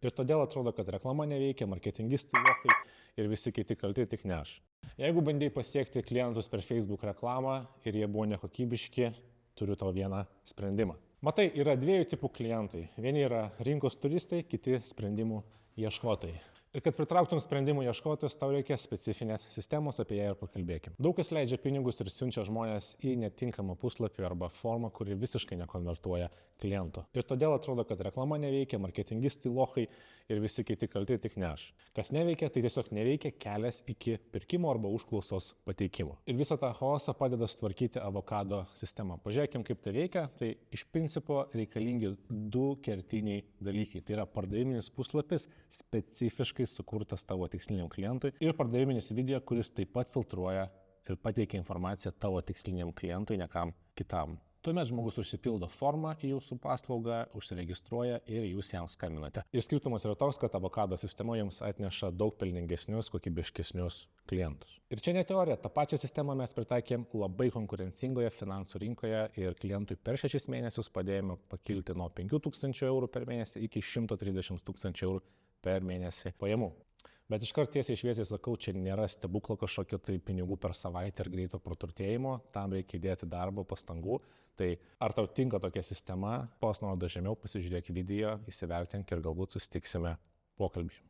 Ir todėl atrodo, kad reklama neveikia, marketingistai lochai ir visi kiti kalti tik ne aš. Jeigu bandai pasiekti klientus per Facebook reklamą ir jie buvo nekokybiški, turiu tau vieną sprendimą. Matai, yra dviejų tipų klientai. Vieni yra rinkos turistai, kiti sprendimų ieškotojai. Ir kad pritrauktum sprendimų ieškotojus, tau reikia specifinės sistemos, apie ją ir pakalbėkim. Daug kas leidžia pinigus ir siunčia žmonės į netinkamą puslapį arba formą, kuri visiškai nekonvertuoja kliento. Ir todėl atrodo, kad reklama neveikia, marketingistai lochai ir visi kiti kalti tik ne aš. Kas neveikia, tai tiesiog neveikia kelias iki pirkimo arba užklausos pateikimo. Ir visą tą chaosą padeda sutvarkyti Avokado sistema. Pažiūrėkim, kaip tai veikia. Tai iš principo reikalingi du kertiniai dalykai. Tai yra pardaviminis puslapis specifiškai sukurtas tavo tiksliniam klientui ir pardaviminis video, kuris taip pat filtruoja ir pateikia informaciją tavo tiksliniam klientui, ne kam kitam. Tuomet žmogus užsipildo formą į jūsų paslaugą, užsiregistruoja ir jūs jam skambinate. Ir skirtumas yra toks, kad Avokado sistema jums atneša daug pelningesnius, kokybiškesnius klientus. Ir čia ne teorija, tą pačią sistemą mes pritaikėm labai konkurencingoje finansų rinkoje ir klientui per 6 mėnesius padėjome pakilti nuo 5 000 eurų per mėnesį iki 130 000 eurų per mėnesį pajamų. Bet iškart tiesiai šviesiai sakau, čia nėra stebuklo kažkokio tai pinigų per savaitę ar greito praturtėjimo, tam reikia įdėti darbo, pastangų. Tai ar tau tinka tokia sistema, spaus nuorodą žemiau, pasižiūrėk video, įsivertink ir galbūt susitiksime pokalbį.